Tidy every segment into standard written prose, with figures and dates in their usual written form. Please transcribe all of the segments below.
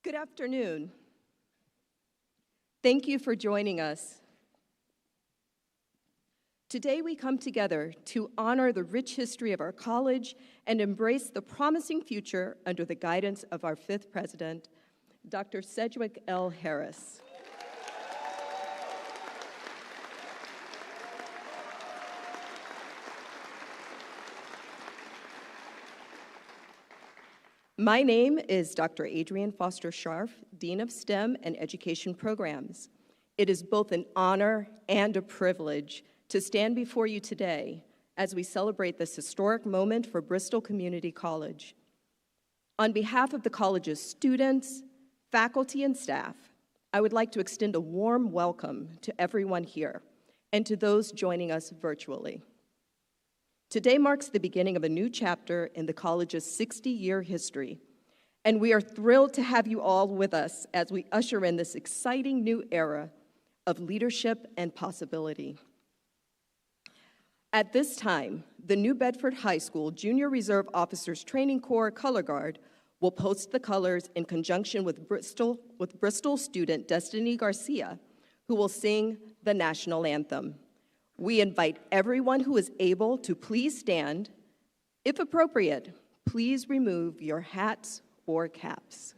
Good afternoon. Thank you for joining us. Today we come together to honor the rich history of our college and embrace the promising future under the guidance of our fifth president, Dr. Sedgwick L. Harris. My name is Dr. Adrienne Foster-Scharf, Dean of STEM and Education Programs. It is both an honor and a privilege to stand before you today as we celebrate this historic moment for Bristol Community College. On behalf of the college's students, faculty, and staff, I would like to extend a warm welcome to everyone here and to those joining us virtually. Today marks the beginning of a new chapter in the college's 60-year history, and we are thrilled to have you all with us as we usher in this exciting new era of leadership and possibility. At this time, the New Bedford High School Junior Reserve Officers Training Corps Color Guard will post the colors in conjunction with Bristol student Destiny Garcia, who will sing the national anthem. We invite everyone who is able to please stand. If appropriate, please remove your hats or caps.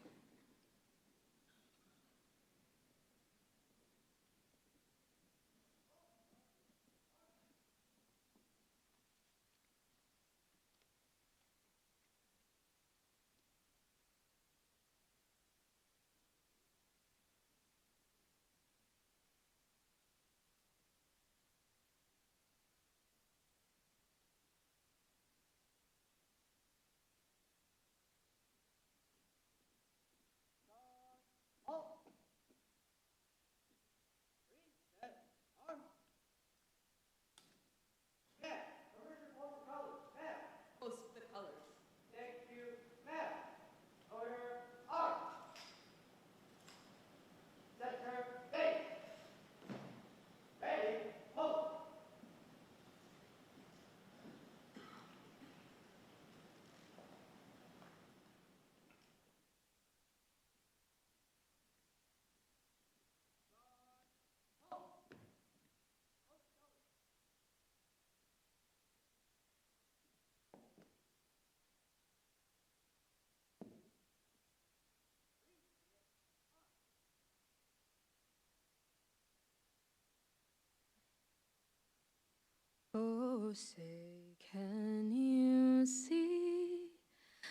Oh, say, can you see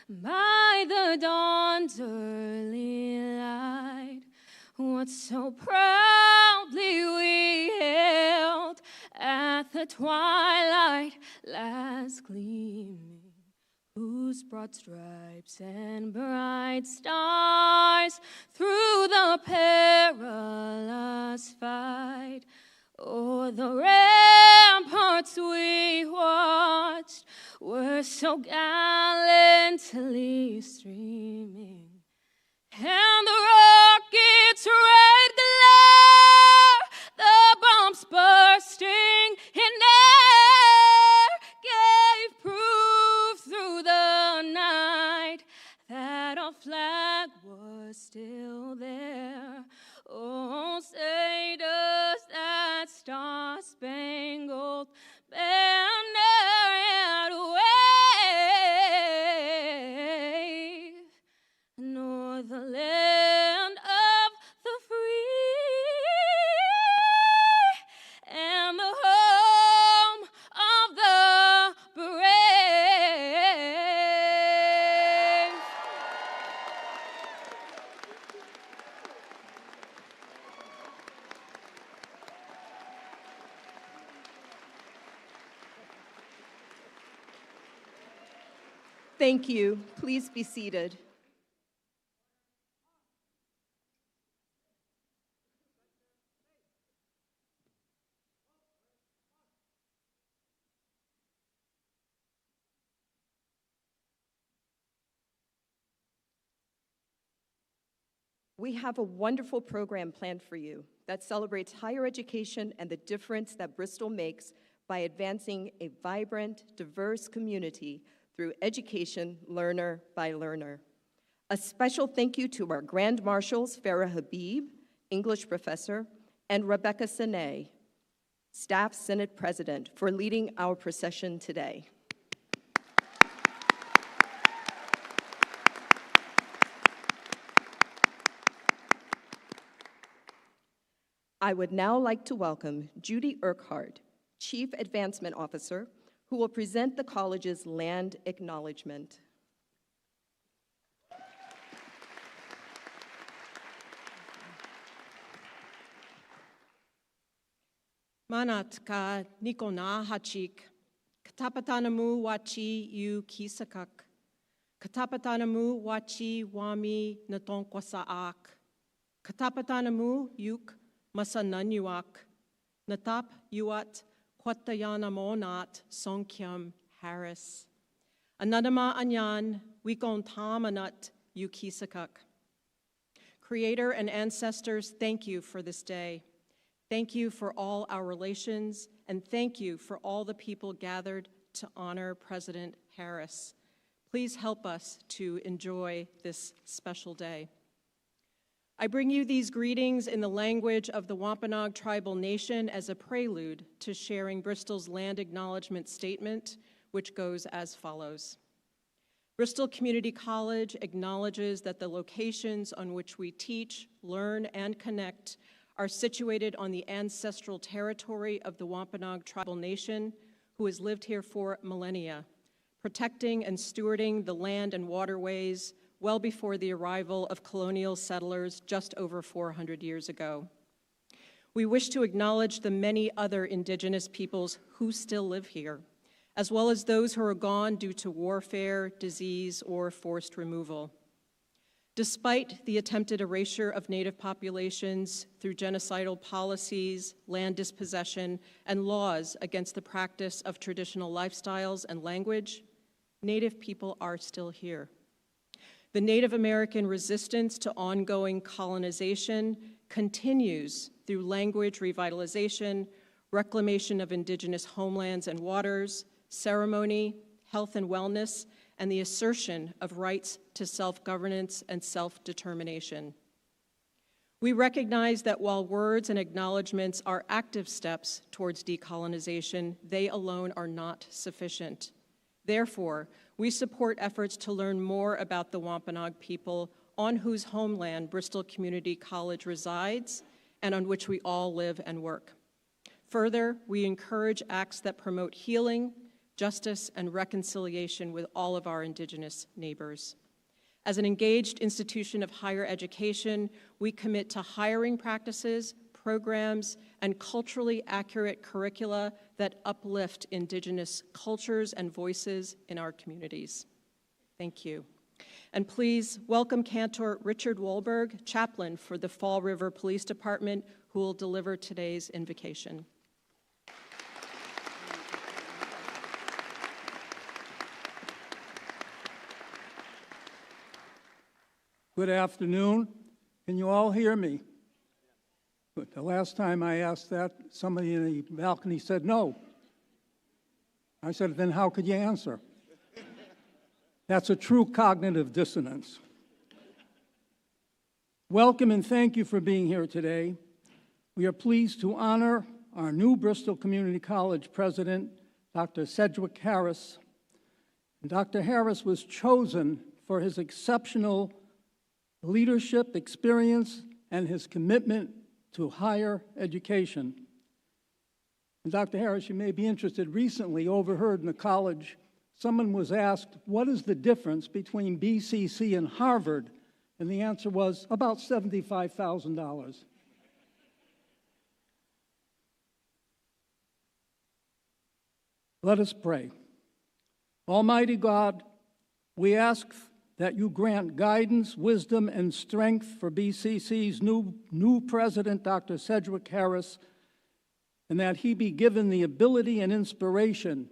by the dawn's early light what so proudly we hailed at the twilight last gleaming, whose broad stripes and bright stars through the perilous fight o'er the ramparts we watched were so gallantly streaming, and the rocket's red glare, the bombs bursting in air, gave proof through the night that our flag was still there. Oh, say does that star-spangled banner yet wave, nor the land of the free and the home of the brave. Thank you. Please be seated. We have a wonderful program planned for you that celebrates higher education and the difference that Bristol makes by advancing a vibrant, diverse community through education, learner by learner. A special thank you to our Grand Marshals, Farah Habib, English professor, and Rebecca Sine, Staff Senate President, for leading our procession today. I would now like to welcome Judy Urquhart, Chief Advancement Officer, who will present the college's land acknowledgement. Manat ka nikona hachik, katapatanamu wachi yu kisakak, katapatanamu wachi wami natonkwasa'ak, katapatanamu yuk masananyuak, natap yuat kwatayanamonat songkyam Harris. Anadama anyan wikon tamanat yu kisakak. Creator and ancestors, thank you for this day. Thank you for all our relations, and thank you for all the people gathered to honor President Harris. Please help us to enjoy this special day. I bring you these greetings in the language of the Wampanoag Tribal Nation as a prelude to sharing Bristol's land acknowledgement statement, which goes as follows. Bristol Community College acknowledges that the locations on which we teach, learn, and connect are situated on the ancestral territory of the Wampanoag Tribal Nation, who has lived here for millennia, protecting and stewarding the land and waterways well before the arrival of colonial settlers just over 400 years ago. We wish to acknowledge the many other indigenous peoples who still live here, as well as those who are gone due to warfare, disease, or forced removal. Despite the attempted erasure of Native populations through genocidal policies, land dispossession, and laws against the practice of traditional lifestyles and language, Native people are still here. The Native American resistance to ongoing colonization continues through language revitalization, reclamation of indigenous homelands and waters, ceremony, health and wellness, and the assertion of rights to self-governance and self-determination. We recognize that while words and acknowledgements are active steps towards decolonization, they alone are not sufficient. Therefore, we support efforts to learn more about the Wampanoag people on whose homeland Bristol Community College resides and on which we all live and work. Further, we encourage acts that promote healing, justice, and reconciliation with all of our Indigenous neighbors. As an engaged institution of higher education, we commit to hiring practices, programs, and culturally accurate curricula that uplift Indigenous cultures and voices in our communities. Thank you. And please welcome Cantor Richard Wahlberg, chaplain for the Fall River Police Department, who will deliver today's invocation. Good afternoon. Can you all hear me? Good. The last time I asked that, somebody in the balcony said no. I said, then how could you answer? That's a true cognitive dissonance. Welcome and thank you for being here today. We are pleased to honor our new Bristol Community College president, Dr. Sedgwick Harris. And Dr. Harris was chosen for his exceptional leadership, experience, and his commitment to higher education. And Dr. Harris, you may be interested, recently overheard in the college, someone was asked, what is the difference between BCC and Harvard? And the answer was about $75,000. Let us pray. Almighty God, we ask that you grant guidance, wisdom, and strength for BCC's new president, Dr. Sedgwick Harris, and that he be given the ability and inspiration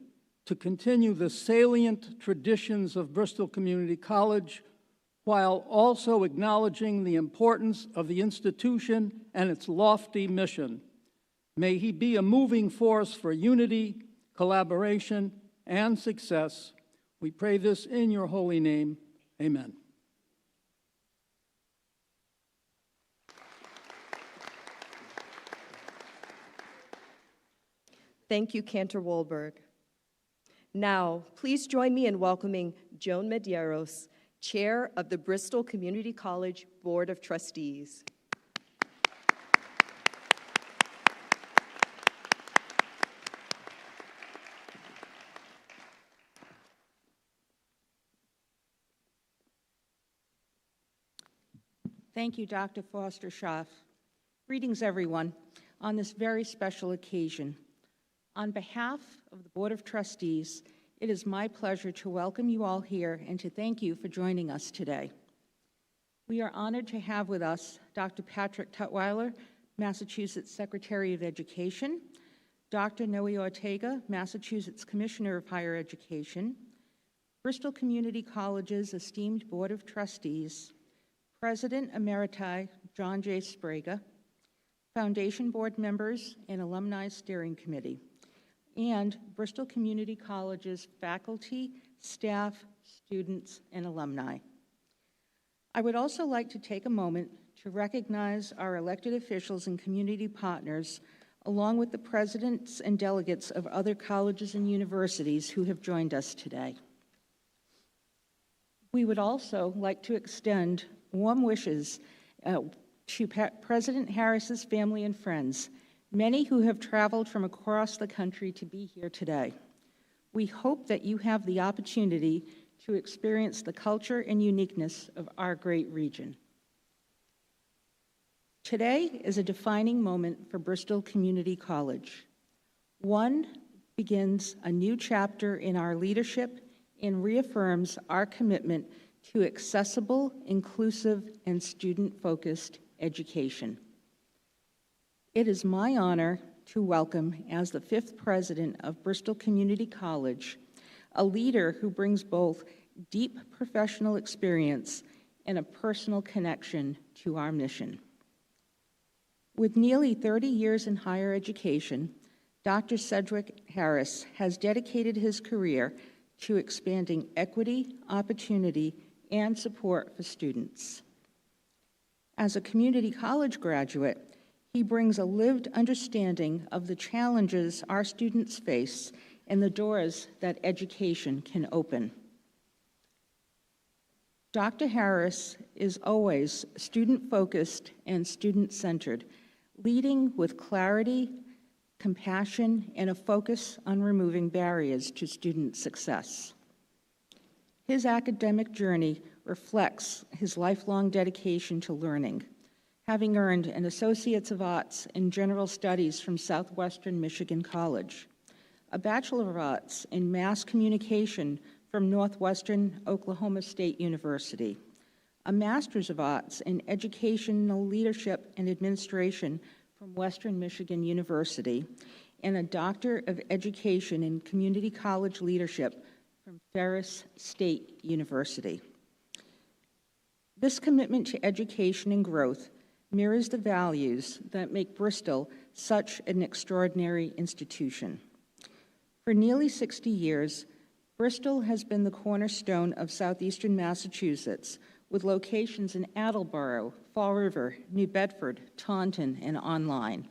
to continue the salient traditions of Bristol Community College while also acknowledging the importance of the institution and its lofty mission. May he be a moving force for unity, collaboration, and success. We pray this in your holy name. Amen. Thank you, Cantor Wolberg. Now, please join me in welcoming Joan Medeiros, Chair of the Bristol Community College Board of Trustees. Thank you, Dr. Foster Schaff. Greetings, everyone, on this very special occasion. On behalf of the Board of Trustees, it is my pleasure to welcome you all here and to thank you for joining us today. We are honored to have with us Dr. Patrick Tutwiler, Massachusetts Secretary of Education, Dr. Noe Ortega, Massachusetts Commissioner of Higher Education, Bristol Community College's esteemed Board of Trustees, President Emeriti John J. Sprague, Foundation Board members and Alumni Steering Committee, and Bristol Community College's faculty, staff, students, and alumni. I would also like to take a moment to recognize our elected officials and community partners, along with the presidents and delegates of other colleges and universities who have joined us today. We would also like to extend warm wishes to President Harris's family and friends, many who have traveled from across the country to be here today. We hope that you have the opportunity to experience the culture and uniqueness of our great region. Today is a defining moment for Bristol Community College. One begins a new chapter in our leadership and reaffirms our commitment to accessible, inclusive, and student-focused education. It is my honor to welcome, as the 5th president of Bristol Community College, a leader who brings both deep professional experience and a personal connection to our mission. With nearly 30 years in higher education, Dr. Sedgwick Harris has dedicated his career to expanding equity, opportunity, and support for students. As a community college graduate, he brings a lived understanding of the challenges our students face and the doors that education can open. Dr. Harris is always student-focused and student-centered, leading with clarity, compassion, and a focus on removing barriers to student success. His academic journey reflects his lifelong dedication to learning, having earned an Associates of Arts in General Studies from Southwestern Michigan College, a Bachelor of Arts in Mass Communication from Northwestern Oklahoma State University, a Master's of Arts in Educational Leadership and Administration from Western Michigan University, and a Doctor of Education in Community College Leadership from Ferris State University. This commitment to education and growth mirrors the values that make Bristol such an extraordinary institution. For nearly 60 years, Bristol has been the cornerstone of southeastern Massachusetts, with locations in Attleboro, Fall River, New Bedford, Taunton, and online.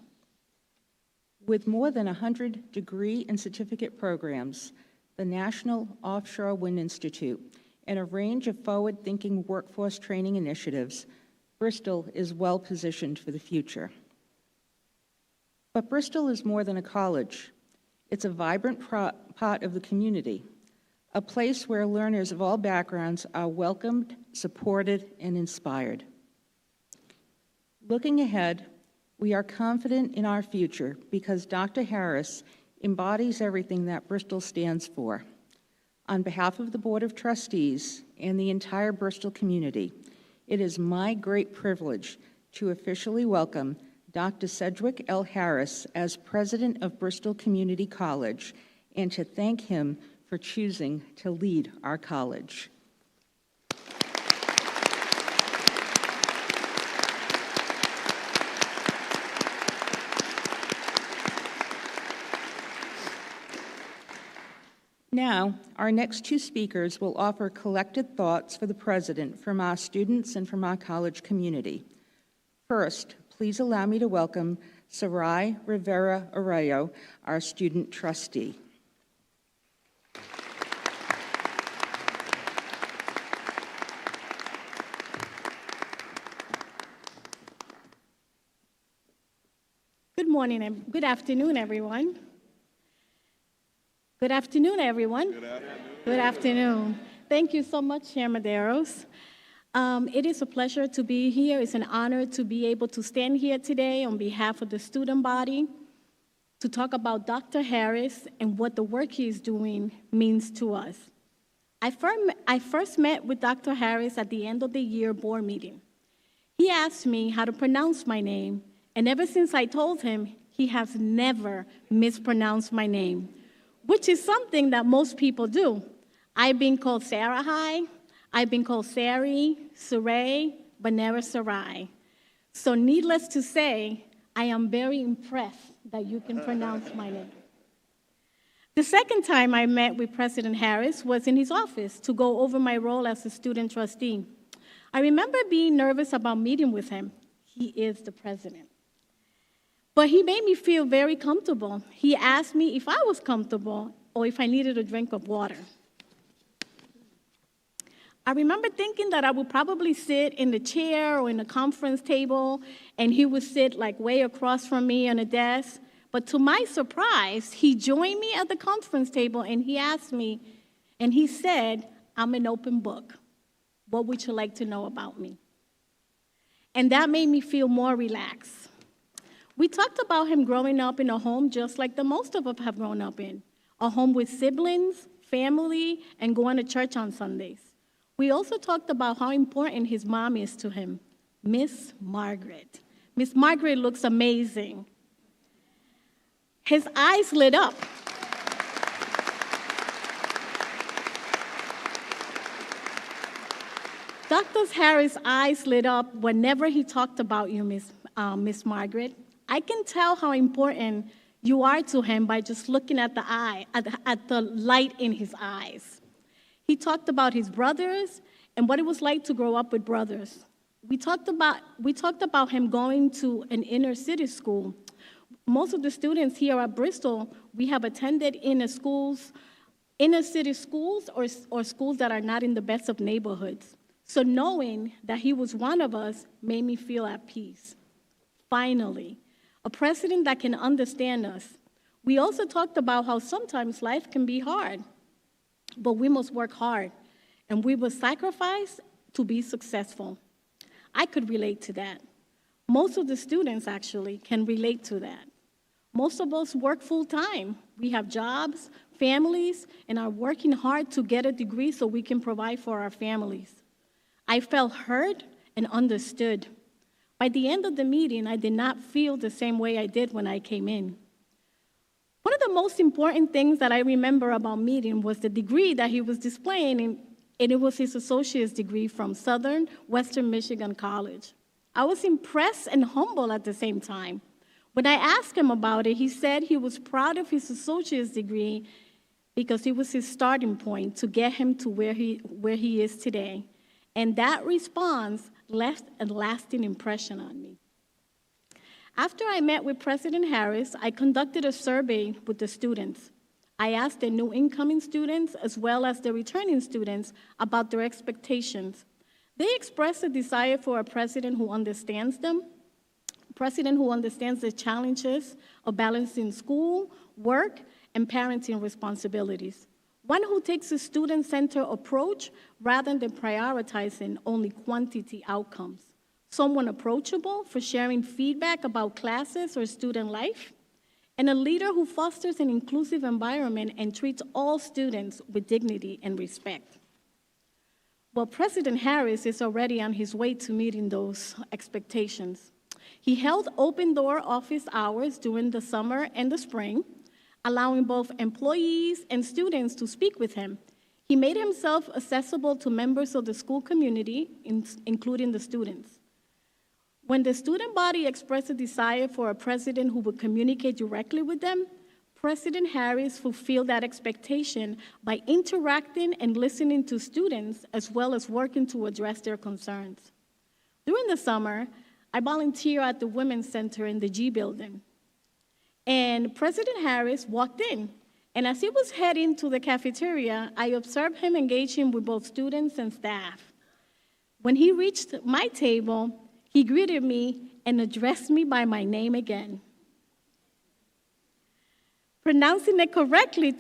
With more than 100 degree and certificate programs, the National Offshore Wind Institute, and a range of forward-thinking workforce training initiatives, Bristol is well-positioned for the future. But Bristol is more than a college. It's a vibrant part of the community, a place where learners of all backgrounds are welcomed, supported, and inspired. Looking ahead, we are confident in our future because Dr. Harris embodies everything that Bristol stands for. On behalf of the Board of Trustees and the entire Bristol community, it is my great privilege to officially welcome Dr. Sedgwick L. Harris as President of Bristol Community College and to thank him for choosing to lead our college. Now, our next two speakers will offer collected thoughts for the President from our students and from our college community. First, please allow me to welcome Sarai Rivera Arroyo, our student trustee. Good morning and good afternoon, everyone. Good afternoon, everyone. Good afternoon. Good afternoon. Thank you so much, Chair Medeiros. It is a pleasure to be here. It's an honor to be able to stand here today on behalf of the student body to talk about Dr. Harris and what the work he is doing means to us. I first met with Dr. Harris at the end of the year board meeting. He asked me how to pronounce my name, and ever since I told him, he has never mispronounced my name, which is something that most people do. I've been called Sarah High, I've been called Sari, Saray, but never Sarai. So needless to say, I am very impressed that you can pronounce my name. The second time I met with President Harris was in his office to go over my role as a student trustee. I remember being nervous about meeting with him. He is the president. But he made me feel very comfortable. He asked me if I was comfortable or if I needed a drink of water. I remember thinking that I would probably sit in the chair or in the conference table, and he would sit like way across from me on a desk. But to my surprise, he joined me at the conference table, and he asked me, and he said, "I'm an open book. What would you like to know about me?" And that made me feel more relaxed. We talked about him growing up in a home just like the most of us have grown up in, a home with siblings, family, and going to church on Sundays. We also talked about how important his mom is to him, Miss Margaret. Miss Margaret looks amazing. His eyes lit up. Dr. Harris' eyes lit up whenever he talked about you, Miss Margaret. I can tell how important you are to him by just looking at the light in his eyes. He talked about his brothers and what it was like to grow up with brothers. We talked about him going to an inner city school. Most of the students here at Bristol, we have attended inner city schools or schools that are not in the best of neighborhoods. So knowing that he was one of us made me feel at peace. Finally, a president that can understand us. We also talked about how sometimes life can be hard, but we must work hard, and we must sacrifice to be successful. I could relate to that. Most of the students actually can relate to that. Most of us work full-time. We have jobs, families, and are working hard to get a degree so we can provide for our families. I felt heard and understood. By the end of the meeting, I did not feel the same way I did when I came in. One of the most important things that I remember about meeting was the degree that he was displaying, and it was his associate's degree from Southern Western Michigan College. I was impressed and humble at the same time. When I asked him about it, he said he was proud of his associate's degree because it was his starting point to get him to where he is today. And that response left a lasting impression on me. After I met with President Harris, I conducted a survey with the students. I asked the new incoming students as well as the returning students about their expectations. They expressed a desire for a president who understands them, a president who understands the challenges of balancing school, work, and parenting responsibilities. One who takes a student-centered approach rather than prioritizing only quantity outcomes. Someone approachable for sharing feedback about classes or student life. And a leader who fosters an inclusive environment and treats all students with dignity and respect. Well, President Harris is already on his way to meeting those expectations. He held open-door office hours during the summer and the spring, allowing both employees and students to speak with him. He made himself accessible to members of the school community, including the students. When the student body expressed a desire for a president who would communicate directly with them, President Harris fulfilled that expectation by interacting and listening to students, as well as working to address their concerns. During the summer, I volunteer at the Women's Center in the G building. And President Harris walked in, and as he was heading to the cafeteria, I observed him engaging with both students and staff. When he reached my table, he greeted me and addressed me by my name again. Pronouncing it correctly,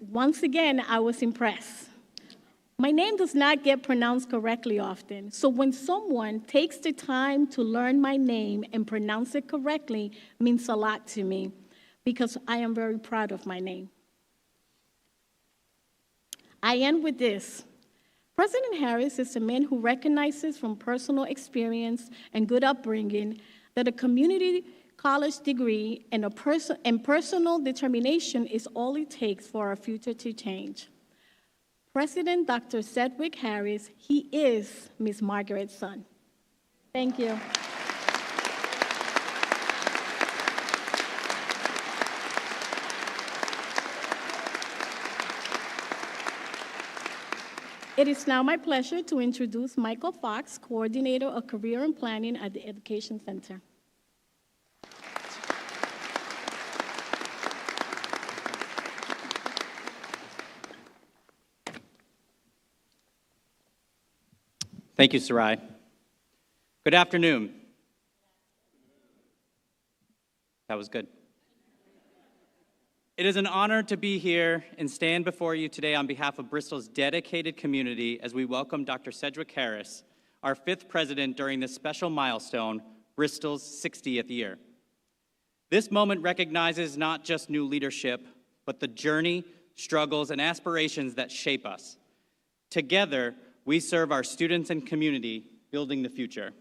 once again, I was impressed. My name does not get pronounced correctly often, so when someone takes the time to learn my name and pronounce it correctly means a lot to me, because I am very proud of my name. I end with this. President Harris is a man who recognizes from personal experience and good upbringing that a community college degree and personal determination is all it takes for our future to change. President Dr. Sedgwick Harris, he is Ms. Margaret's son. Thank you. It is now my pleasure to introduce Michael Fox, Coordinator of Career and Planning at the Education Center. Thank you, Sarai. Good afternoon. That was good. It is an honor to be here and stand before you today on behalf of Bristol's dedicated community as we welcome Dr. Sedgwick Harris, our 5th president during this special milestone, Bristol's 60th year. This moment recognizes not just new leadership, but the journey, struggles, and aspirations that shape us. Together, we serve our students and community, building the future.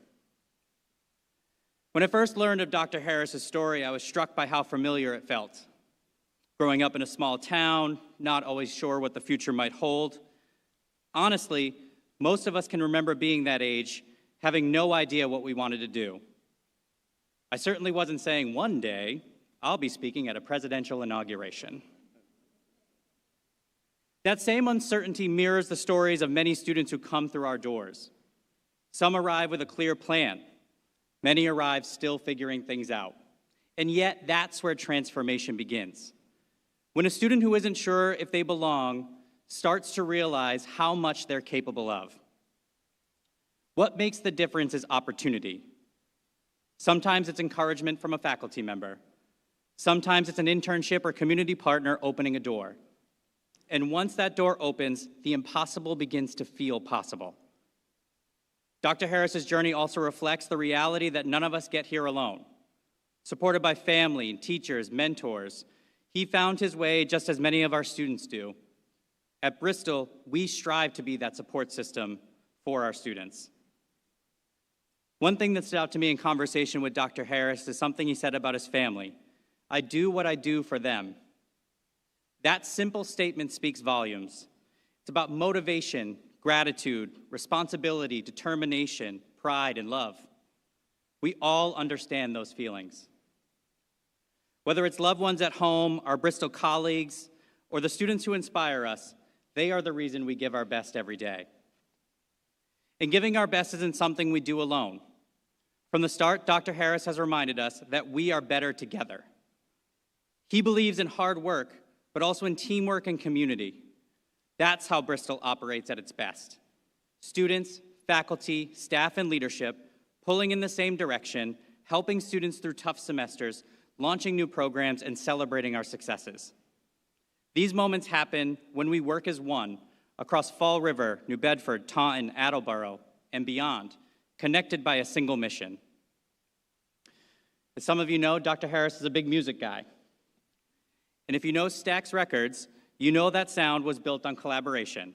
When I first learned of Dr. Harris's story, I was struck by how familiar it felt. Growing up in a small town, not always sure what the future might hold. Honestly, most of us can remember being that age, having no idea what we wanted to do. I certainly wasn't saying one day, I'll be speaking at a presidential inauguration. That same uncertainty mirrors the stories of many students who come through our doors. Some arrive with a clear plan. Many arrive still figuring things out. And yet, that's where transformation begins. When a student who isn't sure if they belong starts to realize how much they're capable of. What makes the difference is opportunity. Sometimes it's encouragement from a faculty member. Sometimes it's an internship or community partner opening a door. And once that door opens, the impossible begins to feel possible. Dr. Harris's journey also reflects the reality that none of us get here alone. Supported by family, teachers, mentors, he found his way just as many of our students do. At Bristol, we strive to be that support system for our students. One thing that stood out to me in conversation with Dr. Harris is something he said about his family. I do what I do for them. That simple statement speaks volumes. It's about motivation, gratitude, responsibility, determination, pride, and love. We all understand those feelings. Whether it's loved ones at home, our Bristol colleagues, or the students who inspire us, they are the reason we give our best every day. And giving our best isn't something we do alone. From the start, Dr. Harris has reminded us that we are better together. He believes in hard work, but also in teamwork and community. That's how Bristol operates at its best. Students, faculty, staff, and leadership pulling in the same direction, helping students through tough semesters, launching new programs, and celebrating our successes. These moments happen when we work as one across Fall River, New Bedford, Taunton, Attleboro, and beyond, connected by a single mission. As some of you know, Dr. Harris is a big music guy. And if you know Stax Records, you know that sound was built on collaboration,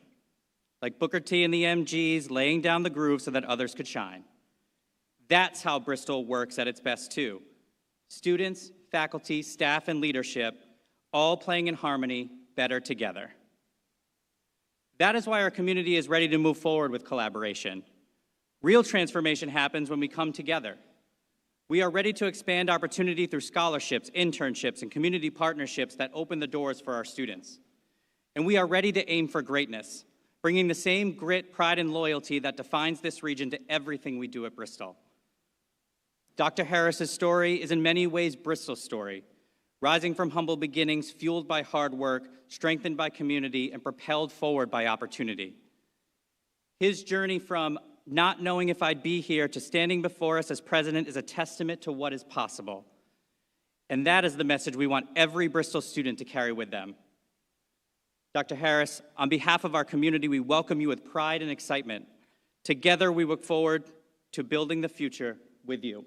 like Booker T and the MGs laying down the groove so that others could shine. That's how Bristol works at its best too. Students, faculty, staff, and leadership all playing in harmony, better together. That is why our community is ready to move forward with collaboration. Real transformation happens when we come together. We are ready to expand opportunity through scholarships, internships, and community partnerships that open the doors for our students. And we are ready to aim for greatness, bringing the same grit, pride, and loyalty that defines this region to everything we do at Bristol. Dr. Harris's story is in many ways Bristol's story, rising from humble beginnings, fueled by hard work, strengthened by community, and propelled forward by opportunity. His journey from not knowing if I'd be here to standing before us as president is a testament to what is possible. And that is the message we want every Bristol student to carry with them. Dr. Harris, on behalf of our community, we welcome you with pride and excitement. Together, we look forward to building the future with you.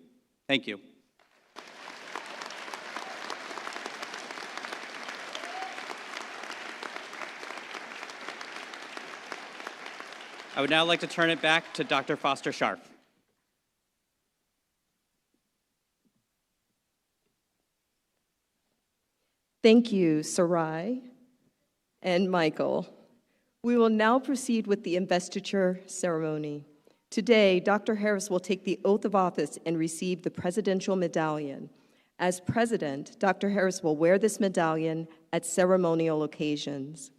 Thank you. I would now like to turn it back to Dr. Foster Scharf. Thank you, Sarai and Michael. We will now proceed with the investiture ceremony. Today, Dr. Harris will take the oath of office and receive the Presidential Medallion. As president, Dr. Harris will wear this medallion at ceremonial occasions.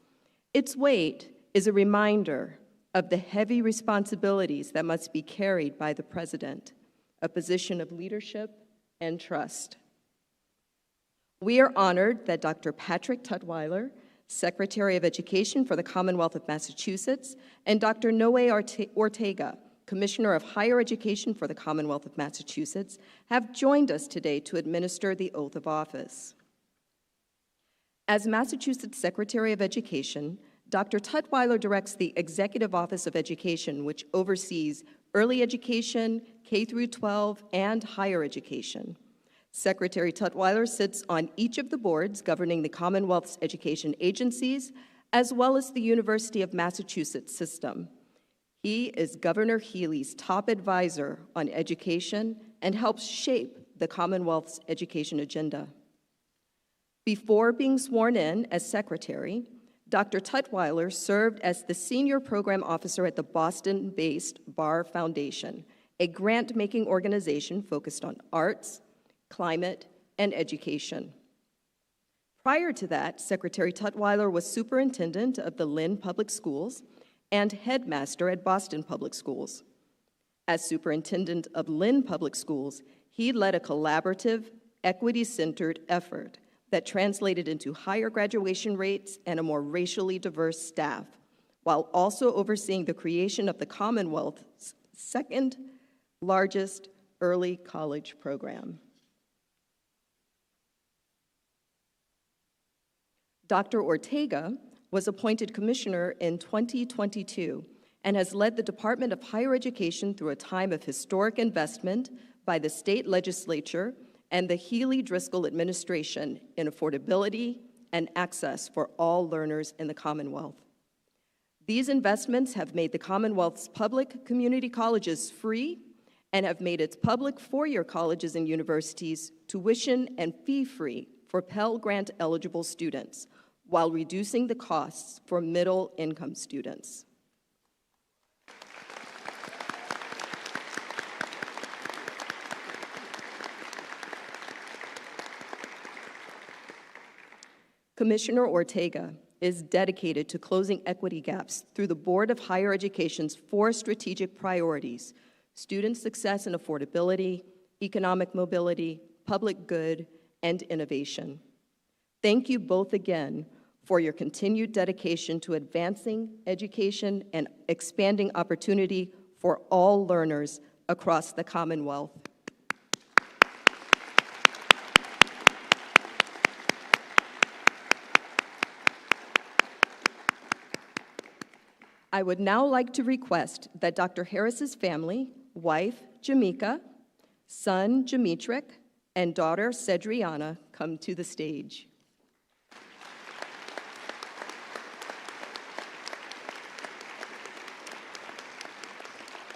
Its weight is a reminder of the heavy responsibilities that must be carried by the president, a position of leadership and trust. We are honored that Dr. Patrick Tutwiler, Secretary of Education for the Commonwealth of Massachusetts, and Dr. Noe Ortega, Commissioner of Higher Education for the Commonwealth of Massachusetts, have joined us today to administer the oath of office. As Massachusetts Secretary of Education, Dr. Tutwiler directs the Executive Office of Education, which oversees early education, K-12, and higher education. Secretary Tutwiler sits on each of the boards governing the Commonwealth's education agencies, as well as the University of Massachusetts system. He is Governor Healy's top advisor on education and helps shape the Commonwealth's education agenda. Before being sworn in as secretary, Dr. Tutwiler served as the senior program officer at the Boston-based Barr Foundation, a grant-making organization focused on arts, climate, and education. Prior to that, Secretary Tutwiler was superintendent of the Lynn Public Schools and headmaster at Boston Public Schools. As superintendent of Lynn Public Schools, he led a collaborative, equity-centered effort that translated into higher graduation rates and a more racially diverse staff, while also overseeing the creation of the Commonwealth's second largest early college program. Dr. Ortega was appointed commissioner in 2022 and has led the Department of Higher Education through a time of historic investment by the state legislature and the Healy-Driscoll administration in affordability and access for all learners in the Commonwealth. These investments have made the Commonwealth's public community colleges free and have made its public four-year colleges and universities tuition and fee-free for Pell Grant-eligible students, while reducing the costs for middle-income students. Commissioner Ortega is dedicated to closing equity gaps through the Board of Higher Education's 4 strategic priorities: student success and affordability, economic mobility, public good, and innovation. Thank you both again for your continued dedication to advancing education and expanding opportunity for all learners across the Commonwealth. I would now like to request that Dr. Harris's family, wife Jamika, son Jamitrik, and daughter Cedriana come to the stage.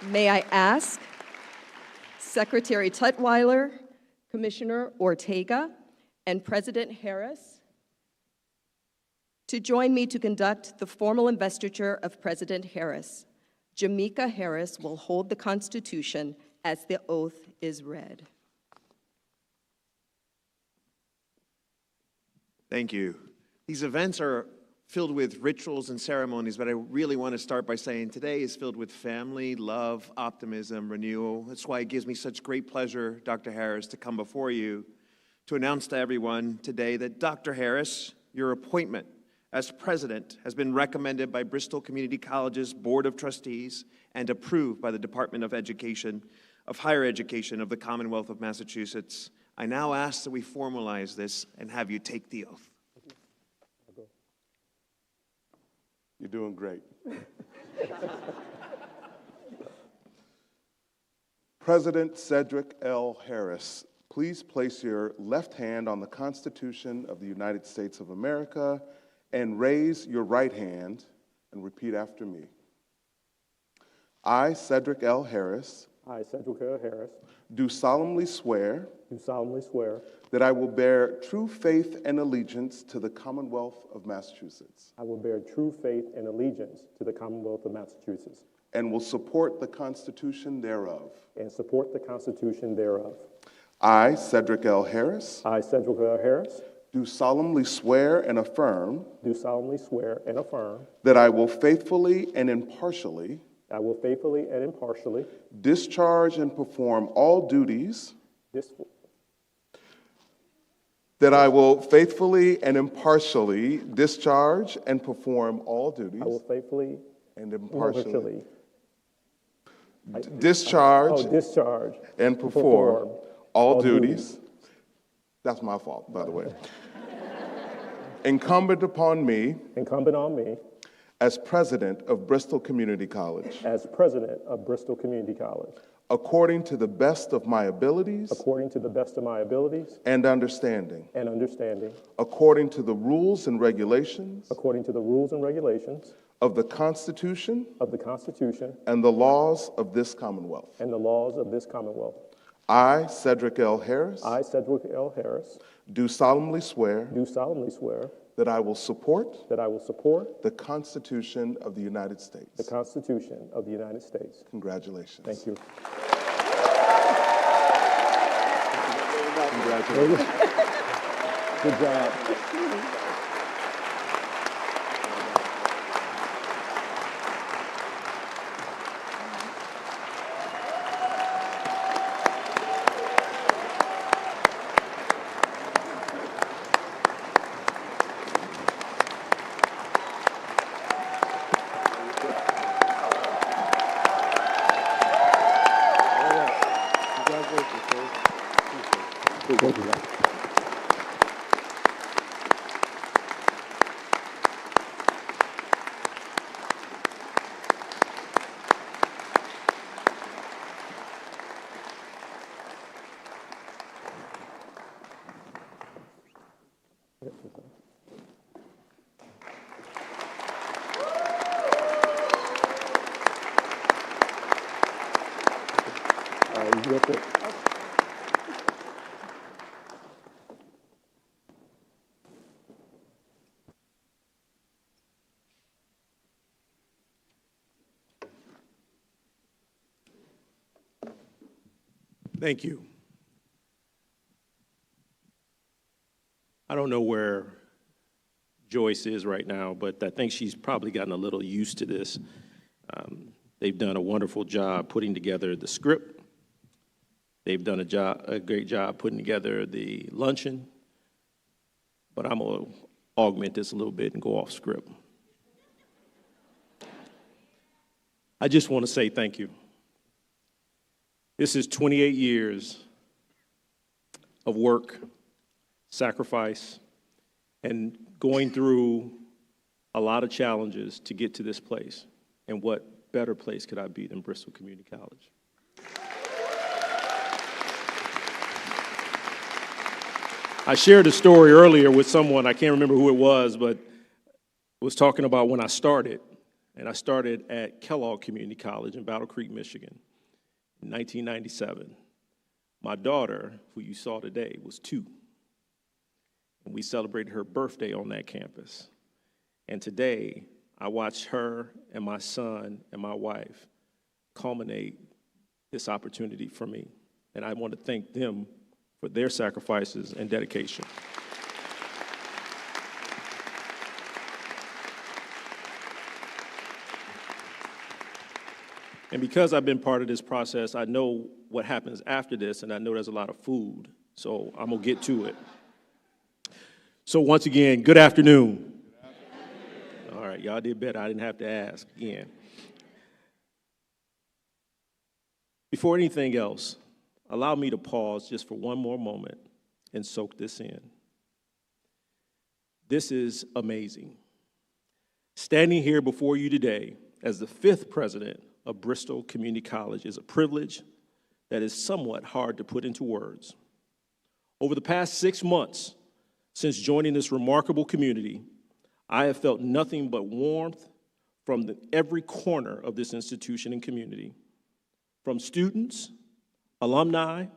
May I ask Secretary Tutwiler, Commissioner Ortega, and President Harris to join me to conduct the formal investiture of President Harris. Jamika Harris will hold the Constitution as the oath is read. Thank you. These events are filled with rituals and ceremonies, but I really want to start by saying today is filled with family, love, optimism, renewal. That's why it gives me such great pleasure, Dr. Harris, to come before you to announce to everyone today that Dr. Harris, your appointment as president has been recommended by Bristol Community College's Board of Trustees and approved by the Department of Higher Education of the Commonwealth of Massachusetts. I now ask that we formalize this and have you take the oath. You're doing great. President Sedgwick L. Harris, please place your left hand on the Constitution of the United States of America and raise your right hand and repeat after me. I, Sedgwick L. Harris, I, Sedgwick L. Harris, do solemnly swear that I will bear true faith and allegiance to the Commonwealth of Massachusetts I will bear true faith and allegiance to the Commonwealth of Massachusetts and will support the Constitution thereof. and support the Constitution thereof. I, Sedgwick L. Harris, I, Sedgwick L. Harris, do solemnly swear and affirm do solemnly swear and affirm that I will faithfully and impartially I will faithfully and impartially discharge and perform all duties dis- that I will faithfully and impartially discharge and perform all duties I will faithfully and and impartially impartially discharge discharge and perform all duties. That's my fault, by the way. Incumbent upon me incumbent on me as president of Bristol Community College, as president of Bristol Community College, according to the best of my abilities according to the best of my abilities and understanding, and understanding, according to the rules and regulations according to the rules and regulations of the Constitution of the Constitution and the laws of this Commonwealth. and the laws of this Commonwealth. I, Sedgwick L. Harris, I, Sedgwick L. Harris, do solemnly swear do solemnly swear that I will support that I will support the Constitution of the United States. the Constitution of the United States. Congratulations. Thank you. Congratulations. Good job. That's it. Thank you. I don't know where Joyce is right now, but I think she's probably gotten a little used to this. They've done a wonderful job putting together the script. They've done a great job putting together the luncheon, but I'm gonna augment this a little bit and go off script. I just want to say thank you. This is 28 years of work, sacrifice, and going through a lot of challenges to get to this place. And what better place could I be than Bristol Community College? I shared a story earlier with someone, I can't remember who it was, but was talking about when I started. And I started at Kellogg Community College in Battle Creek, Michigan, in 1997. My daughter, who you saw today, was 2. And we celebrated her birthday on that campus. And today, I watched her and my son and my wife culminate this opportunity for me. And I want to thank them for their sacrifices and dedication. And because I've been part of this process, I know what happens after this, and I know there's a lot of food, so I'm gonna get to it. So once again, good afternoon. All right, y'all did better. I didn't have to ask again. Before anything else, allow me to pause just for one more moment and soak this in. This is amazing. Standing here before you today as the 5th president of Bristol Community College is a privilege that is somewhat hard to put into words. Over the past 6 months since joining this remarkable community, I have felt nothing but warmth from every corner of this institution and community, from students, alumni,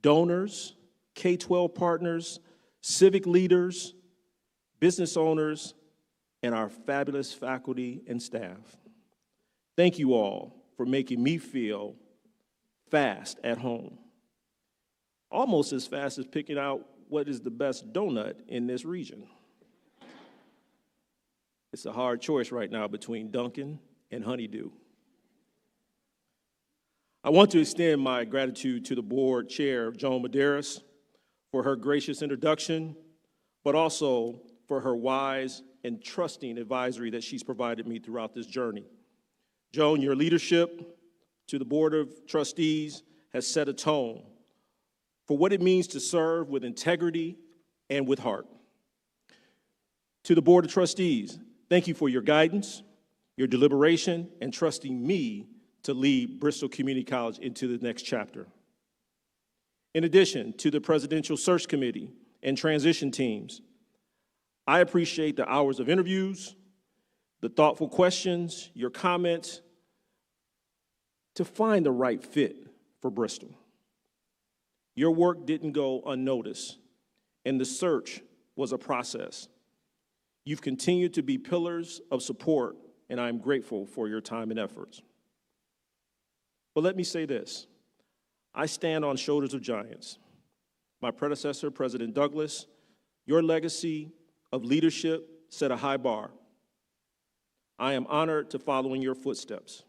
donors, K-12 partners, civic leaders, business owners, and our fabulous faculty and staff. Thank you all for making me feel fast at home. Almost as fast as picking out what is the best donut in this region. It's a hard choice right now between Dunkin' and Honeydew. I want to extend my gratitude to the board chair, Joan Medeiros, for her gracious introduction, but also for her wise and trusting advisory that she's provided me throughout this journey. Joan, your leadership to the Board of Trustees has set a tone for what it means to serve with integrity and with heart. To the Board of Trustees, thank you for your guidance, your deliberation, and trusting me to lead Bristol Community College into the next chapter. In addition to the Presidential Search Committee and transition teams, I appreciate the hours of interviews, the thoughtful questions, your comments, to find the right fit for Bristol. Your work didn't go unnoticed, and the search was a process. You've continued to be pillars of support, and I'm grateful for your time and efforts. But let me say this, I stand on shoulders of giants. My predecessor, President Douglas, your legacy of leadership set a high bar. I am honored to follow in your footsteps.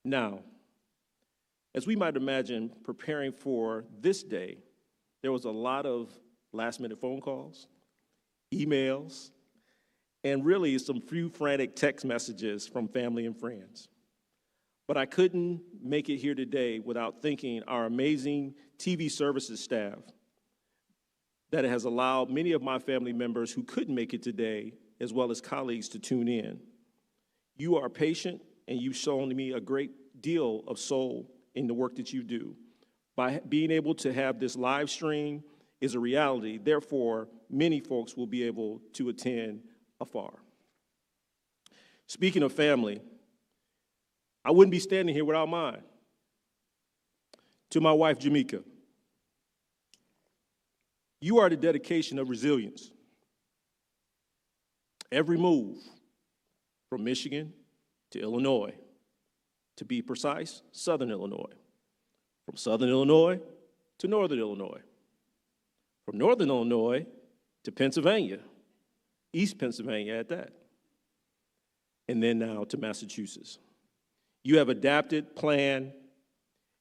Now, as we might imagine, preparing for this day, there was a lot of last-minute phone calls, emails, and really some few frantic text messages from family and friends. But I couldn't make it here today without thanking our amazing TV services staff that has allowed many of my family members who couldn't make it today, as well as colleagues, to tune in. You are patient, and you've shown me a great deal of soul in the work that you do. By being able to have this live stream is a reality. Therefore, many folks will be able to attend afar. Speaking of family, I wouldn't be standing here without mine. To my wife, Jamaica, you are the dedication of resilience. Every move, from Michigan to Illinois, to be precise, Southern Illinois, from Southern Illinois to Northern Illinois, from Northern Illinois to Pennsylvania, East Pennsylvania at that, and then now to Massachusetts. You have adapted, planned,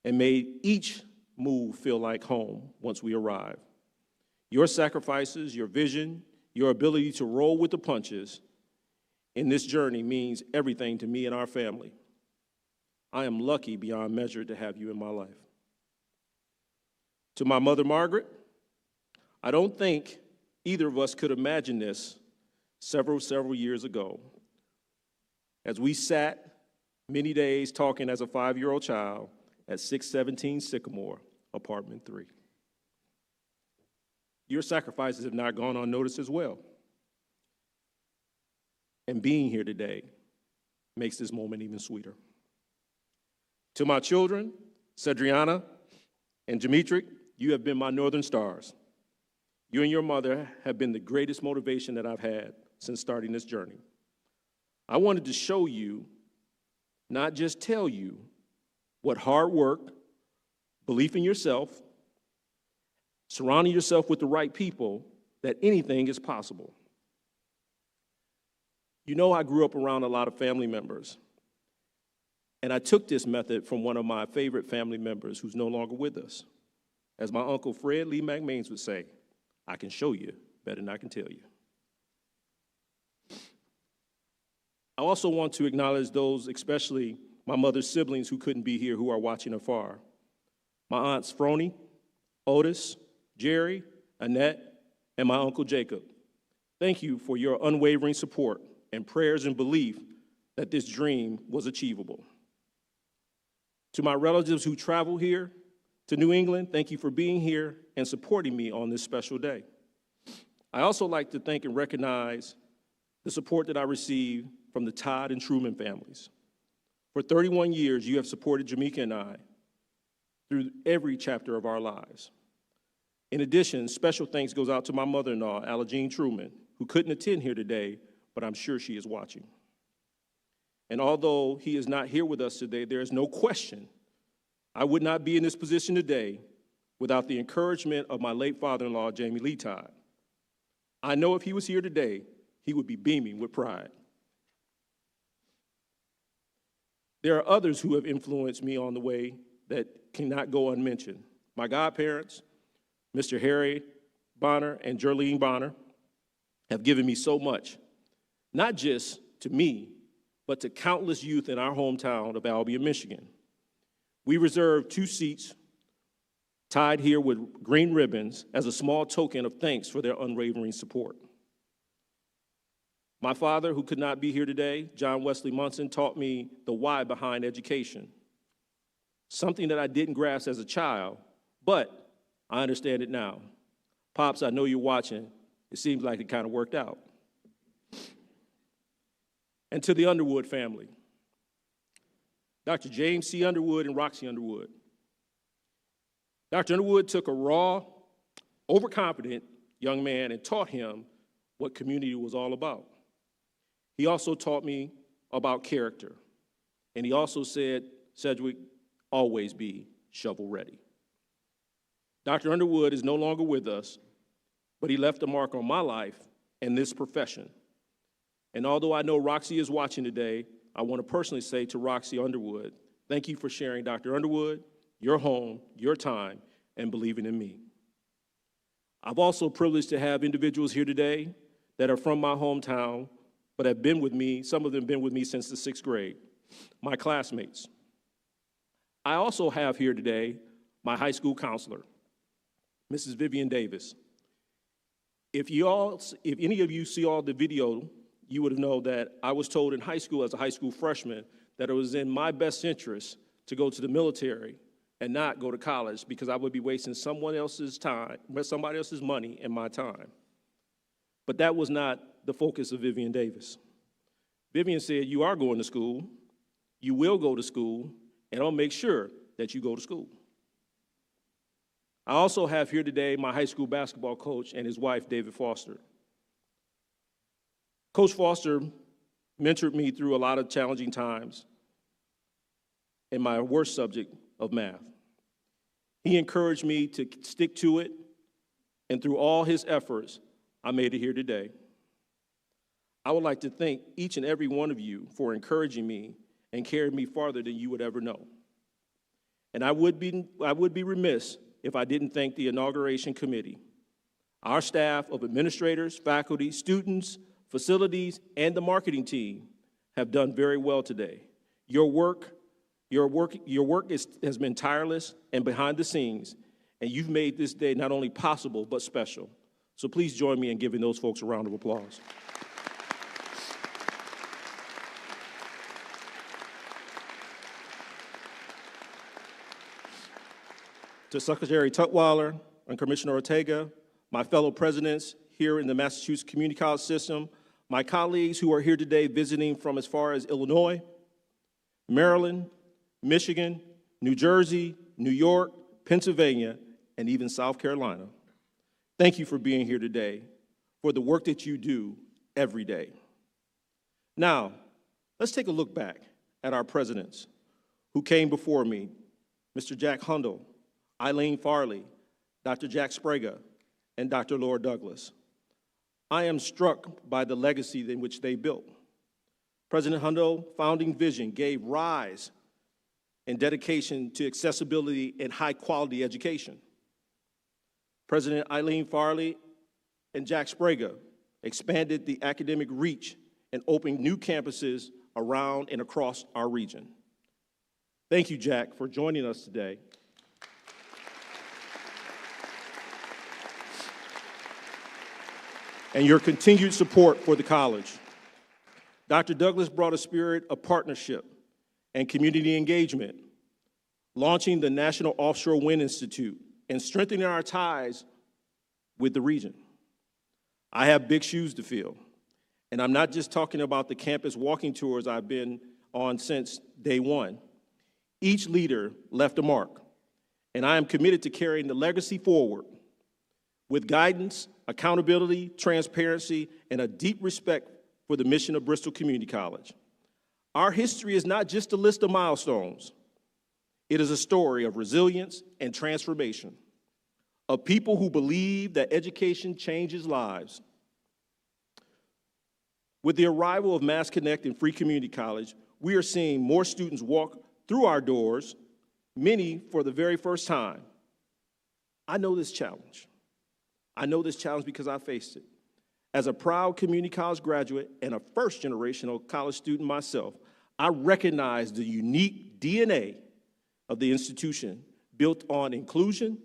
and made each move feel like home once we arrive. Your sacrifices, your vision, your ability to roll with the punches in this journey means everything to me and our family. I am lucky beyond measure to have you in my life. To my mother, Margaret, I don't think either of us could imagine this several years ago. As we sat many days talking as a 5-year-old child at 617 Sycamore, apartment 3. Your sacrifices have not gone unnoticed as well. And being here today makes this moment even sweeter. To my children, Cedriana and Demetric, you have been my northern stars. You and your mother have been the greatest motivation that I've had since starting this journey. I wanted to show you, not just tell you, what hard work, belief in yourself, surrounding yourself with the right people, that anything is possible. You know, I grew up around a lot of family members, And I took this method from one of my favorite family members who's no longer with us. As my uncle Fred Lee McMains would say, I can show you better than I can tell you. I also want to acknowledge those, especially my mother's siblings who couldn't be here, who are watching afar. My aunts Frony, Otis, Jerry, Annette, and my uncle Jacob. Thank you for your unwavering support and prayers and belief that this dream was achievable. To my relatives who travel here to New England, thank you for being here and supporting me on this special day. I also like to thank and recognize the support that I received from the Todd and Truman families. For 31 years, you have supported Jamaica and I through every chapter of our lives. In addition, special thanks goes out to my mother-in-law, Alagene Truman, who couldn't attend here today, but I'm sure she is watching. And although he is not here with us today, there is no question I would not be in this position today without the encouragement of my late father-in-law, Jamie Lee Todd. I know if he was here today, he would be beaming with pride. There are others who have influenced me on the way that cannot go unmentioned. My godparents, Mr. Harry Bonner and Jerlene Bonner, have given me so much, not just to me, but to countless youth in our hometown of Albion, Michigan. We reserved 2 seats tied here with green ribbons as a small token of thanks for their unwavering support. My father, who could not be here today, John Wesley Munson, taught me the why behind education, something that I didn't grasp as a child, but I understand it now. Pops, I know you're watching. It seems like it kind of worked out. And to the Underwood family, Dr. James C. Underwood and Roxy Underwood. Dr. Underwood took a raw, overconfident young man and taught him what community was all about. He also taught me about character. And he also said, Sedgwick, always be shovel ready. Dr. Underwood is no longer with us, but he left a mark on my life and this profession. And although I know Roxy is watching today, I want to personally say to Roxy Underwood, thank you for sharing Dr. Underwood, your home, your time, and believing in me. I've also privileged to have individuals here today that are from my hometown, but have been with me, some of them have been with me since the 6th grade, my classmates. I also have here today my high school counselor, Mrs. Vivian Davis. If any of you see all the video, you would know that I was told in high school as a high school freshman that it was in my best interest to go to the military and not go to college because I would be wasting someone else's time, somebody else's money and my time. But that was not the focus of Vivian Davis. Vivian said, you are going to school, you will go to school, and I'll make sure that you go to school. I also have here today my high school basketball coach and his wife, David Foster. Coach Foster mentored me through a lot of challenging times in my worst subject of math. He encouraged me to stick to it, and through all his efforts, I made it here today. I would like to thank each and every one of you for encouraging me and carrying me farther than you would ever know. And I would be remiss if I didn't thank the Inauguration Committee, our staff of administrators, faculty, students, facilities, and the marketing team have done very well today. Your work has been tireless and behind the scenes, and you've made this day not only possible, but special. So please join me in giving those folks a round of applause. To Secretary Tutwiler and Commissioner Ortega, my fellow presidents here in the Massachusetts Community College system, my colleagues who are here today visiting from as far as Illinois, Maryland, Michigan, New Jersey, New York, Pennsylvania, and even South Carolina. Thank you for being here today, for the work that you do every day. Now, let's take a look back at our presidents who came before me, Mr. Jack Hundle, Eileen Farley, Dr. Jack Sprague, and Dr. Laura Douglas. I am struck by the legacy in which they built. President Hundle's founding vision gave rise and dedication to accessibility and high-quality education. President Eileen Farley and Jack Sprague expanded the academic reach and opened new campuses around and across our region. Thank you, Jack, for joining us today. And your continued support for the college. Dr. Douglas brought a spirit of partnership and community engagement, launching the National Offshore Wind Institute and strengthening our ties with the region. I have big shoes to fill, and I'm not just talking about the campus walking tours I've been on since day one. Each leader left a mark, and I am committed to carrying the legacy forward with guidance, accountability, transparency, and a deep respect for the mission of Bristol Community College. Our history is not just a list of milestones. It is a story of resilience and transformation, of people who believe that education changes lives. With the arrival of Mass Connect and Free Community College, we are seeing more students walk through our doors, many for the very first time. I know this challenge. I know this challenge because I faced it. As a proud community college graduate and a first-generational college student myself, I recognize the unique DNA of the institution built on inclusion,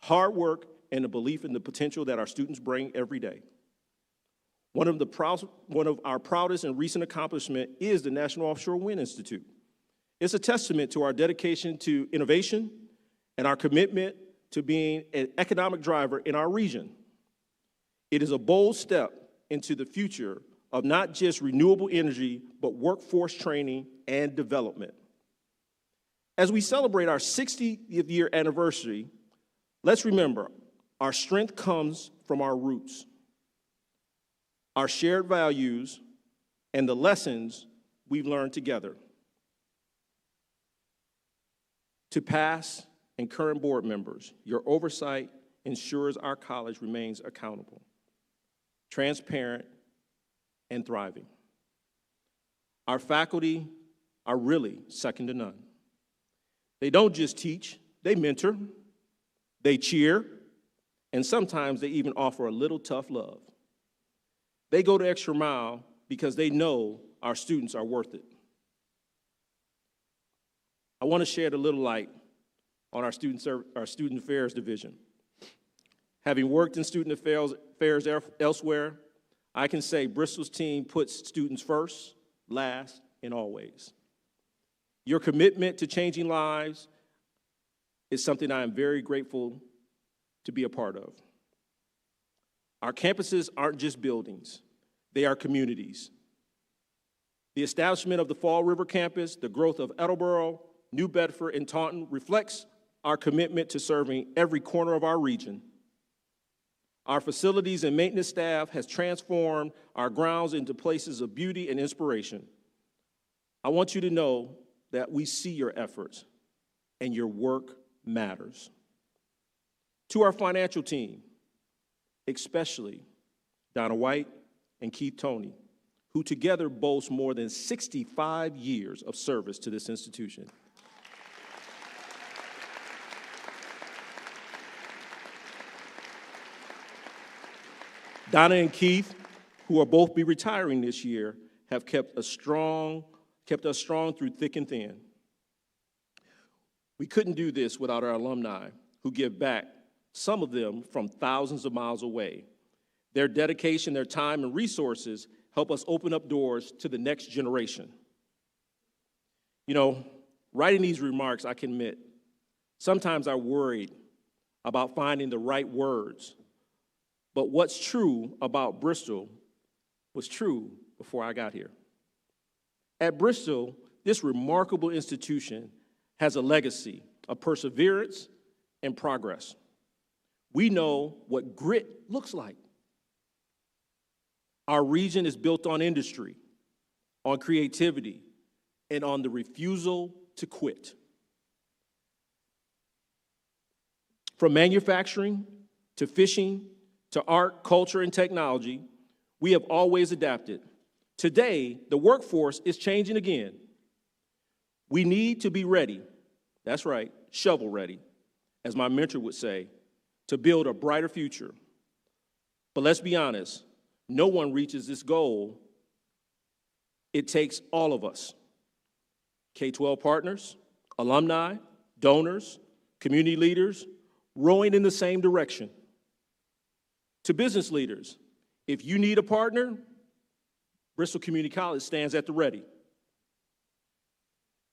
hard work, and a belief in the potential that our students bring every day. One of our proudest and recent accomplishment is the National Offshore Wind Institute. It's a testament to our dedication to innovation and our commitment to being an economic driver in our region. It is a bold step into the future of not just renewable energy, but workforce training and development. As we celebrate our 60th year anniversary, let's remember our strength comes from our roots, our shared values, and the lessons we've learned together. To past and current board members, your oversight ensures our college remains accountable, transparent, and thriving. Our faculty are really second to none. They don't just teach, they mentor, they cheer, and sometimes they even offer a little tough love. They go the extra mile because they know our students are worth it. I want to shed a little light on our student affairs division. Having worked in student affairs elsewhere, I can say Bristol's team puts students first, last, and always. Your commitment to changing lives is something I am very grateful to be a part of. Our campuses aren't just buildings, they are communities. The establishment of the Fall River campus, the growth of Attleboro, New Bedford, and Taunton reflects our commitment to serving every corner of our region. Our facilities and maintenance staff has transformed our grounds into places of beauty and inspiration. I want you to know that we see your efforts and your work matters. To our financial team, especially Donna White and Keith Toney, who together boast more than 65 years of service to this institution. Donna and Keith, who will both be retiring this year, have kept us strong through thick and thin. We couldn't do this without our alumni who give back, some of them from thousands of miles away. Their dedication, their time, and resources help us open up doors to the next generation. You know, writing these remarks, I can admit, sometimes I worried about finding the right words. But what's true about Bristol was true before I got here. At Bristol, this remarkable institution has a legacy of perseverance and progress. We know what grit looks like. Our region is built on industry, on creativity, and on the refusal to quit. From manufacturing to fishing to art, culture, and technology, we have always adapted. Today, the workforce is changing again. We need to be ready That's right, shovel ready, as my mentor would say, to build a brighter future. But let's be honest, no one reaches this goal. It takes all of us, K-12 partners, alumni, donors, community leaders, rowing in the same direction. To business leaders, if you need a partner, Bristol Community College stands at the ready.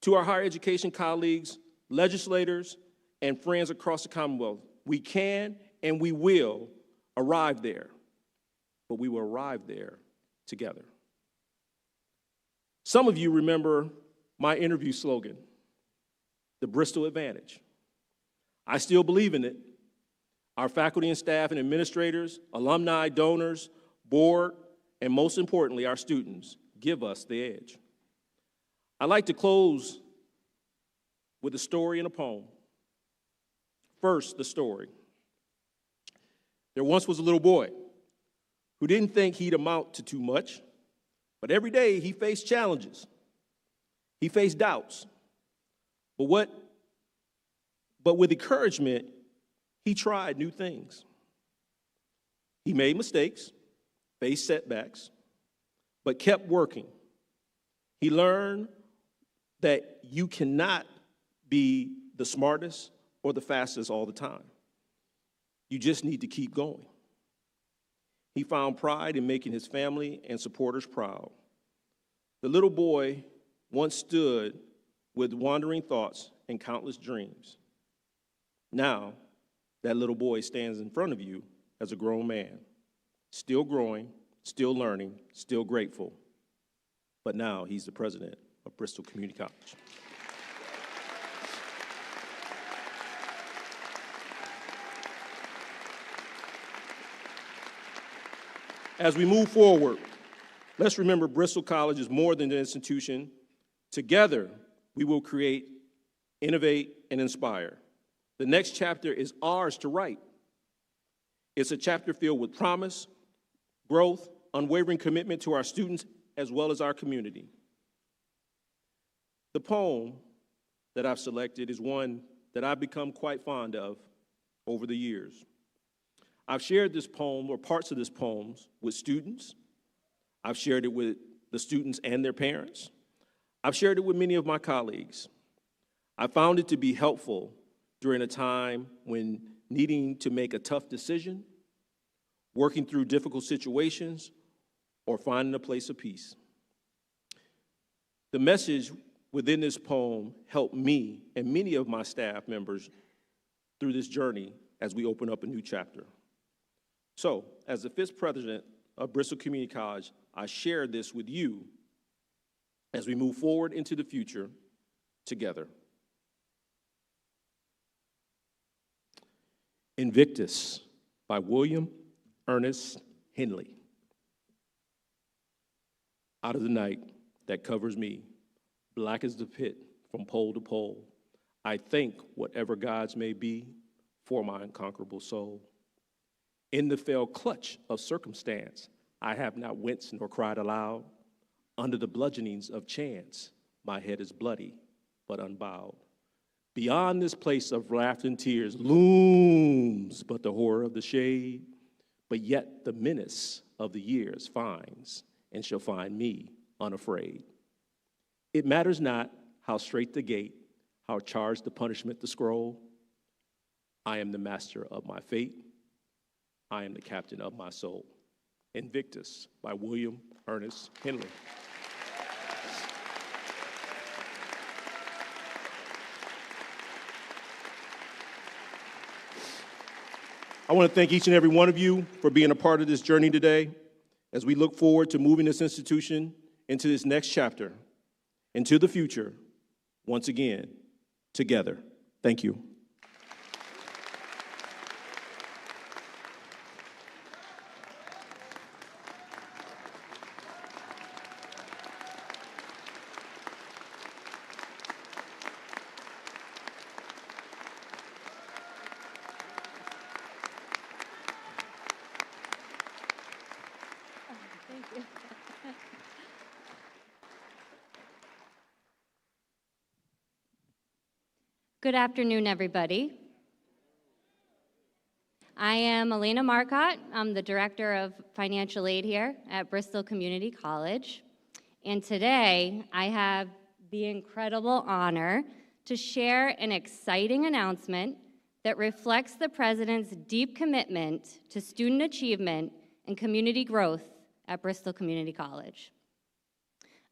To our higher education colleagues, legislators, and friends across the Commonwealth, we can and we will arrive there, but we will arrive there together. Some of you remember my interview slogan, the Bristol Advantage. I still believe in it. Our faculty and staff and administrators, alumni, donors, board, and most importantly, our students give us the edge. I'd like to close with a story and a poem. First, the story. There once was a little boy who didn't think he'd amount to too much, but every day he faced challenges. He faced doubts. But with encouragement, he tried new things. He made mistakes, faced setbacks, but kept working. He learned that you cannot be the smartest or the fastest all the time. You just need to keep going. He found pride in making his family and supporters proud. The little boy once stood with wandering thoughts and countless dreams. Now, that little boy stands in front of you as a grown man, still growing, still learning, still grateful. But now he's the president of Bristol Community College. As we move forward, let's remember Bristol College is more than an institution. Together, we will create, innovate, and inspire. The next chapter is ours to write. It's a chapter filled with promise, growth, unwavering commitment to our students as well as our community. The poem that I've selected is one that I've become quite fond of over the years. I've shared this poem, or parts of this poem, with students. I've shared it with the students and their parents. I've shared it with many of my colleagues. I found it to be helpful during a time when needing to make a tough decision, working through difficult situations, or finding a place of peace. The message within this poem helped me and many of my staff members through this journey as we open up a new chapter. So, as the 5th president of Bristol Community College, I share this with you as we move forward into the future together. Invictus by William Ernest Henley. Out of the night that covers me, black as the pit from pole to pole, I thank whatever gods may be for my unconquerable soul. In the fell clutch of circumstance, I have not winced nor cried aloud. Under the bludgeonings of chance, my head is bloody but unbowed. Beyond this place of laughter and tears looms but the horror of the shade, but yet the menace of the years finds and shall find me unafraid. It matters not how straight the gate, how charged the punishment the scroll. I am the master of my fate. I am the captain of my soul. Invictus by William Ernest Henley. I want to thank each and every one of you for being a part of this journey today as we look forward to moving this institution into this next chapter, into the future, once again, together. Thank you. Good afternoon, everybody. I am Elena Marcotte. I'm the Director of Financial Aid here at Bristol Community College. And today, I have the incredible honor to share an exciting announcement that reflects the President's deep commitment to student achievement and community growth at Bristol Community College.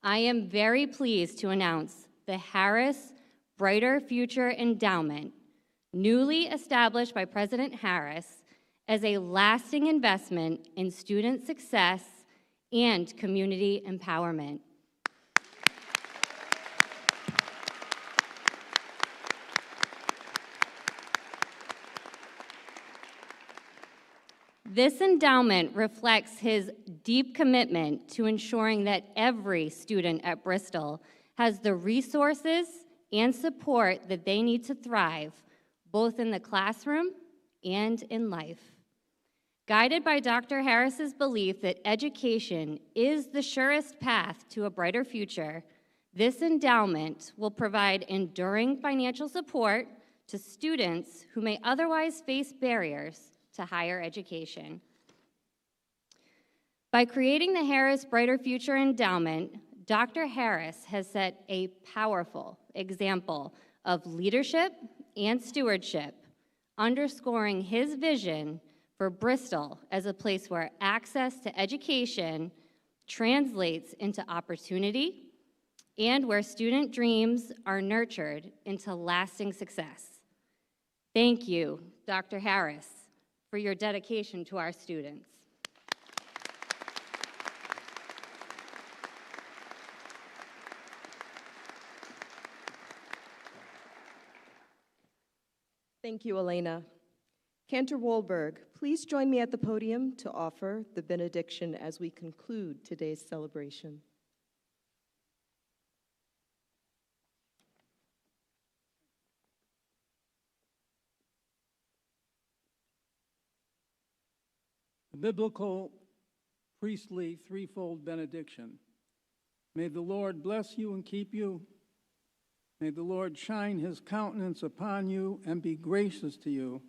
I am very pleased to announce the Harris Brighter Future Endowment, newly established by President Harris as a lasting investment in student success and community empowerment. This endowment reflects his deep commitment to ensuring that every student at Bristol has the resources and support that they need to thrive, both in the classroom and in life. Guided by Dr. Harris's belief that education is the surest path to a brighter future, this endowment will provide enduring financial support to students who may otherwise face barriers to higher education. By creating the Harris Brighter Future Endowment, Dr. Harris has set a powerful example of leadership and stewardship, underscoring his vision for Bristol as a place where access to education translates into opportunity and where student dreams are nurtured into lasting success. Thank you, Dr. Harris, for your dedication to our students. Thank you, Elena. Cantor Wohlberg, please join me at the podium to offer the benediction as we conclude today's celebration. The biblical priestly threefold benediction. May the Lord bless you and keep you. May the Lord shine his countenance upon you and be gracious to you.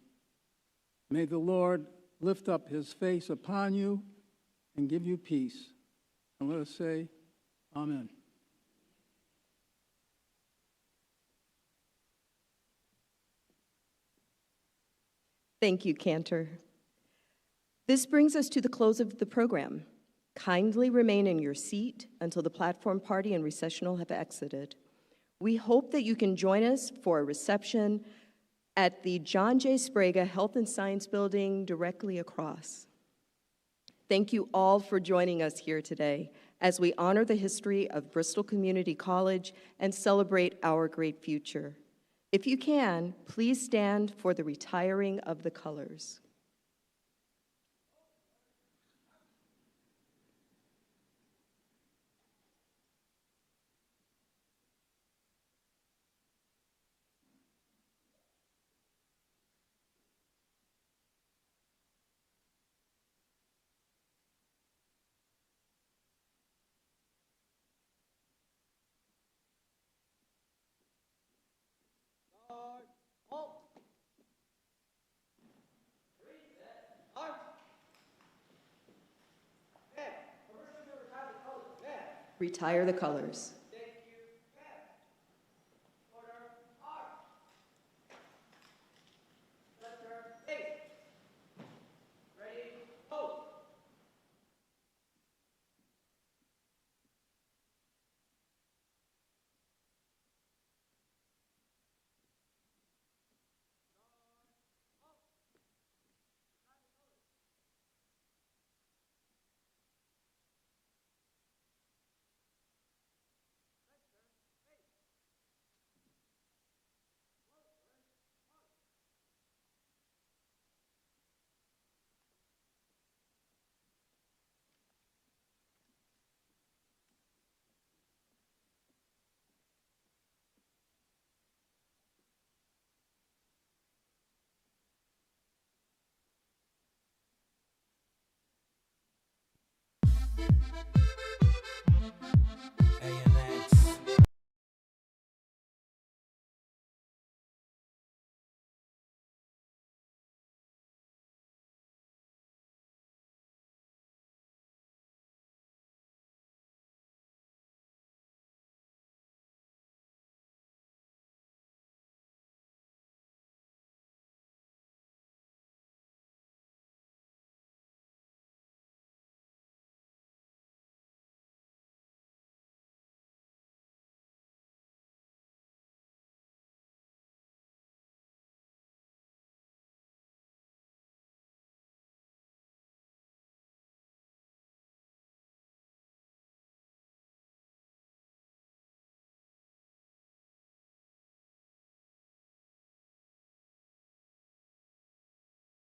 May the Lord lift up his face upon you and give you peace. And let us say, Amen. Thank you, Cantor. This brings us to the close of the program. Kindly remain in your seat until the platform party and recessional have exited. We hope that you can join us for a reception at the John J. Sprague Health and Science Building directly across. Thank you all for joining us here today as we honor the history of Bristol Community College and celebrate our great future. If you can, please stand for the retiring of the colors. Retire the colors.